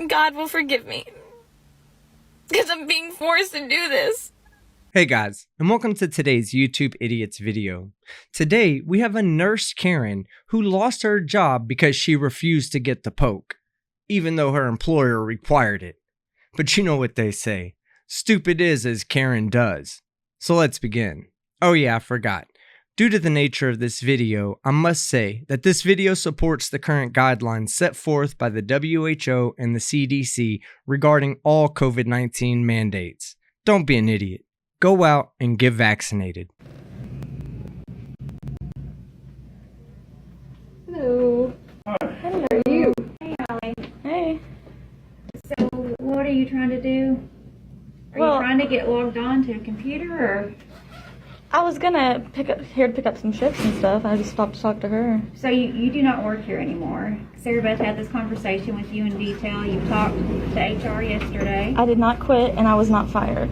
and God will forgive me. Because I'm being forced to do this. Hey guys, and welcome to today's YouTube Idiots video. Today, we have a nurse Karen who lost her job because she refused to get the poke, even though her employer required it. But you know what they say, stupid is as Karen does. So let's begin. Oh yeah, I forgot. Due to the nature of this video, I must say that this video supports the current guidelines set forth by the WHO and the CDC regarding all COVID-19 mandates. Don't be an idiot. Go out and get vaccinated. Hello. Hi. How are you? Hey, Allie. Hey. So, what are you trying to do? Are you trying to get logged on to a computer, or? I was gonna pick up some shifts and stuff. I just stopped to talk to her. So you do not work here anymore. Sarah Beth had this conversation with you in detail. You talked to HR yesterday. I did not quit and I was not fired.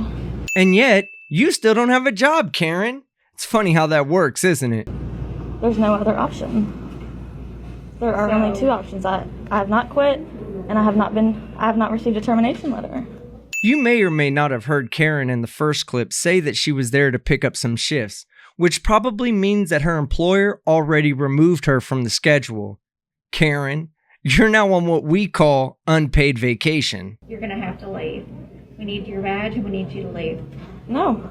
And yet, you still don't have a job, Karen. It's funny how that works, isn't it? There's no other option. There are only two options. I have not quit and I have not received a termination letter. You may or may not have heard Karen in the first clip say that she was there to pick up some shifts, which probably means that her employer already removed her from the schedule. Karen, you're now on what we call unpaid vacation. You're going to have to leave. We need your badge and we need you to leave. No.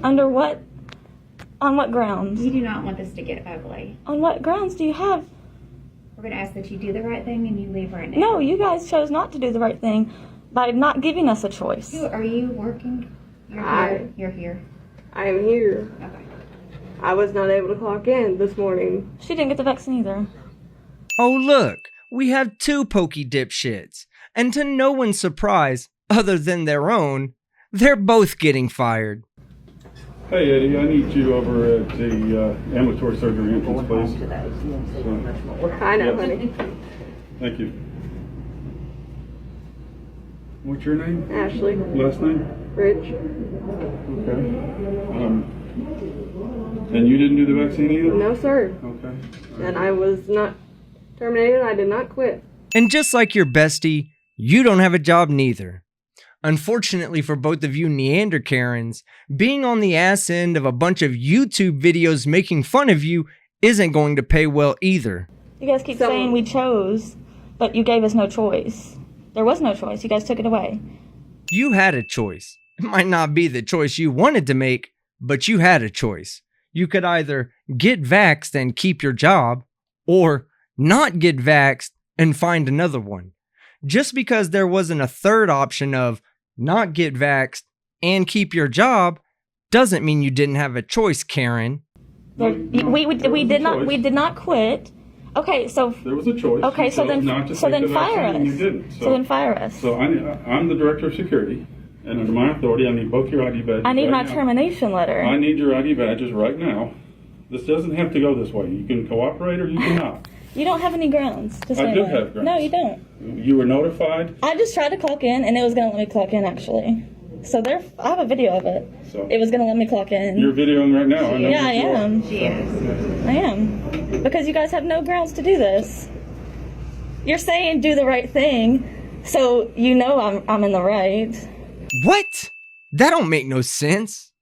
Under what? On what grounds? You do not want this to get ugly. On what grounds do you have? We're going to ask that you do the right thing and you leave right now. No, you guys chose not to do the right thing by not giving us a choice. Are you working? You're here. You're here. I am here. Okay. I was not able to clock in this morning. She didn't get the vaccine either. Oh look, we have two pokey dipshits. And to no one's surprise, other than their own, they're both getting fired. Hey Eddie, I need you over at the ambulatory surgery entrance, please. I know, honey. Thank you. What's your name? Ashley. Last name? Rich. Okay. And you didn't do the vaccine either? No, sir. Okay. And I was not terminated. I did not quit. And just like your bestie, you don't have a job neither. Unfortunately for both of you Neander Karens, being on the ass end of a bunch of YouTube videos making fun of you isn't going to pay well either. You guys keep saying we chose, but you gave us no choice. There was no choice. You guys took it away. You had a choice. It might not be the choice you wanted to make, but you had a choice. You could either get vaxxed and keep your job, or not get vaxxed and find another one. Just because there wasn't a third option of not get vaxxed and keep your job doesn't mean you didn't have a choice, Karen. We did not quit. Okay, so there was a choice. Okay, so then fire us. You didn't. So then fire us. So I'm the director of security, and under my authority, I need both your ID badges. I need my right now. termination letter. I need your ID badges right now. This doesn't have to go this way. You can cooperate or you cannot. You don't have any grounds to say I do that. have grounds. No, you don't. You were notified. I just tried to clock in, and it was going to let me clock in, actually. So I have a video of it. So it was going to let me clock in. You're videoing right now. I know Yeah, I am. She is. I am. Because you guys have no grounds to do this. You're saying do the right thing, so you know I'm in the right. What? That don't make no sense.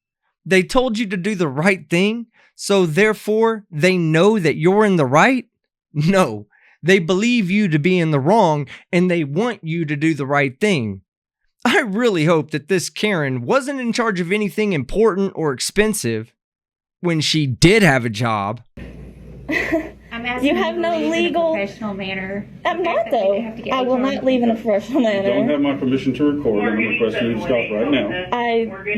They told you to do the right thing, so therefore they know that you're in the right? No, they believe you to be in the wrong and they want you to do the right thing. I really hope that this Karen wasn't in charge of anything important or expensive when she did have a job. I'm asking You have no legal- in a professional manner. I'm not, though. I will not leave in a professional You don't manner. have my permission to record, and I'm requesting you to stop right now.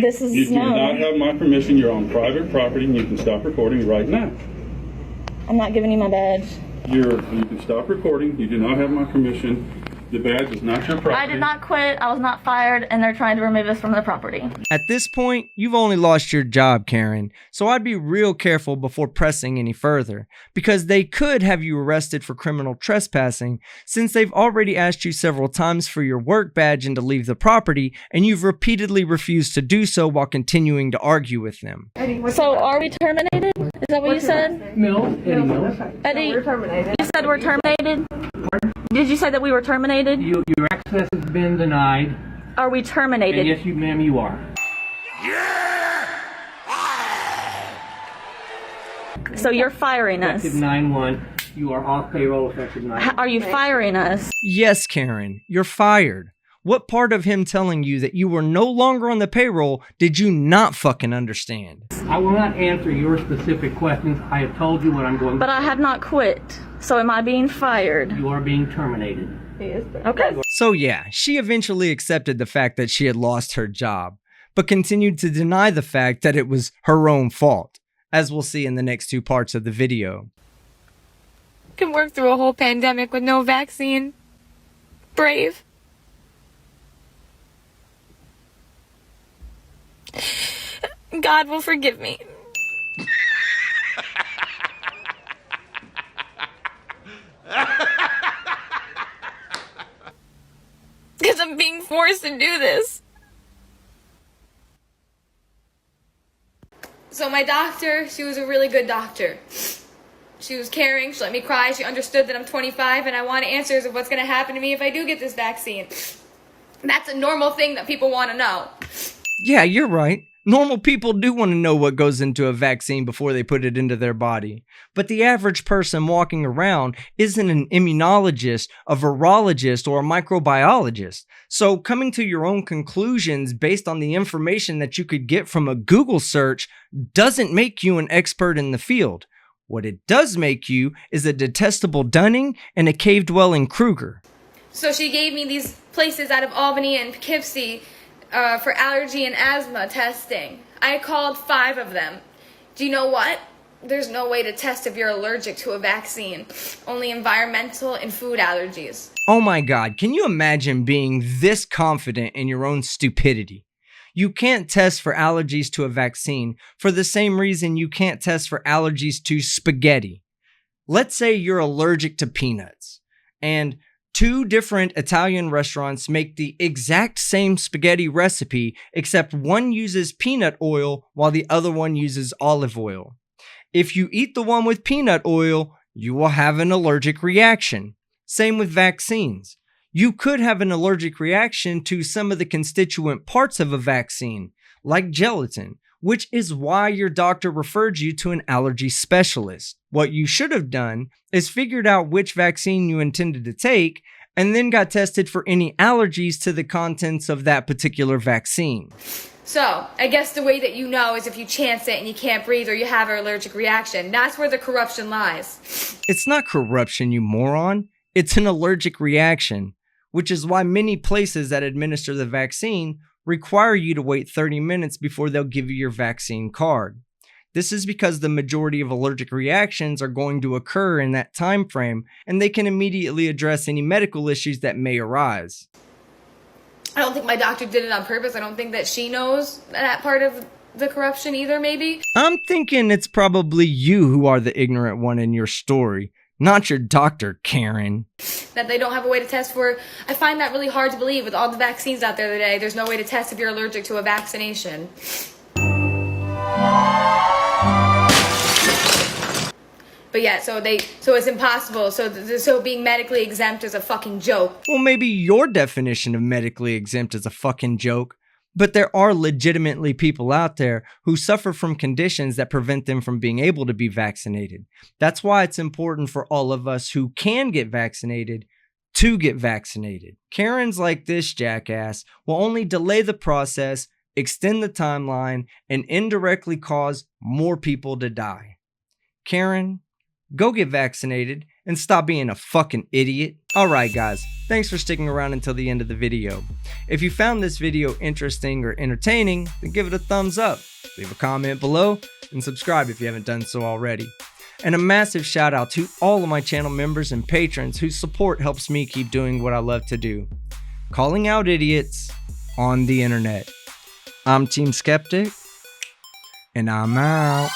This You is do not no. have my permission. You're on private property, and you can stop recording right now. I'm not giving you my badge. You can stop recording. You do not have my permission. The badge is not your property. I did not quit. I was not fired, and they're trying to remove us from the property. At this point, you've only lost your job, Karen, so I'd be real careful before pressing any further, because they could have you arrested for criminal trespassing, since they've already asked you several times for your work badge and to leave the property, and you've repeatedly refused to do so while continuing to argue with them. So are we terminated? Is that what you said? No, Eddie, no. Eddie, We're terminated. you said we're terminated? Did you say that we were terminated? Your access has been denied. Are we terminated? And yes, ma'am, you are. So you're firing us. Effective 9/1. You are off payroll effective 9/1. Are you firing us? Yes, Karen, you're fired. What part of him telling you that you were no longer on the payroll did you not fucking understand? I will not answer your specific questions. I have told you what I'm going to But I have not quit. So am I being fired? You are being terminated. He is. Okay. So yeah, she eventually accepted the fact that she had lost her job, but continued to deny the fact that it was her own fault, as we'll see in the next 2 parts of the video. Can work through a whole pandemic with no vaccine. Brave. God will forgive me. Because I'm being forced to do this. So my doctor, she was a really good doctor. She was caring, she let me cry, she understood that I'm 25 and I want answers of what's going to happen to me if I do get this vaccine. That's a normal thing that people want to know. Yeah, you're right. Normal people do want to know what goes into a vaccine before they put it into their body. But the average person walking around isn't an immunologist, a virologist, or a microbiologist. So coming to your own conclusions based on the information that you could get from a Google search doesn't make you an expert in the field. What it does make you is a detestable Dunning and a cave-dwelling Kruger. So she gave me these places out of Albany and Poughkeepsie for allergy and asthma testing. I called 5 of them. Do you know what? There's no way to test if you're allergic to a vaccine. Only environmental and food allergies. Oh my God, can you imagine being this confident in your own stupidity? You can't test for allergies to a vaccine for the same reason you can't test for allergies to spaghetti. Let's say you're allergic to peanuts, and 2 different Italian restaurants make the exact same spaghetti recipe, except one uses peanut oil while the other one uses olive oil. If you eat the one with peanut oil, you will have an allergic reaction. Same with vaccines. You could have an allergic reaction to some of the constituent parts of a vaccine, like gelatin, which is why your doctor referred you to an allergy specialist. What you should have done is figured out which vaccine you intended to take and then got tested for any allergies to the contents of that particular vaccine. So, I guess the way that you know is if you chance it and you can't breathe or you have an allergic reaction. That's where the corruption lies. It's not corruption, you moron. It's an allergic reaction, which is why many places that administer the vaccine require you to wait 30 minutes before they'll give you your vaccine card. This is because the majority of allergic reactions are going to occur in that time frame, and they can immediately address any medical issues that may arise. I don't think my doctor did it on purpose. I don't think that she knows that part of the corruption either, maybe. I'm thinking it's probably you who are the ignorant one in your story, not your doctor, Karen. That they don't have a way to test for. I find that really hard to believe with all the vaccines out there today. There's no way to test if you're allergic to a vaccination. But yeah, so it's impossible. So being medically exempt is a fucking joke. Well, maybe your definition of medically exempt is a fucking joke, but there are legitimately people out there who suffer from conditions that prevent them from being able to be vaccinated. That's why it's important for all of us who can get vaccinated to get vaccinated. Karens like this jackass will only delay the process, extend the timeline, and indirectly cause more people to die. Karen, go get vaccinated and stop being a fucking idiot. Alright guys, thanks for sticking around until the end of the video. If you found this video interesting or entertaining, then give it a thumbs up, leave a comment below, and subscribe if you haven't done so already. And a massive shout out to all of my channel members and patrons whose support helps me keep doing what I love to do. Calling out idiots on the internet. I'm Team Skeptic, and I'm out.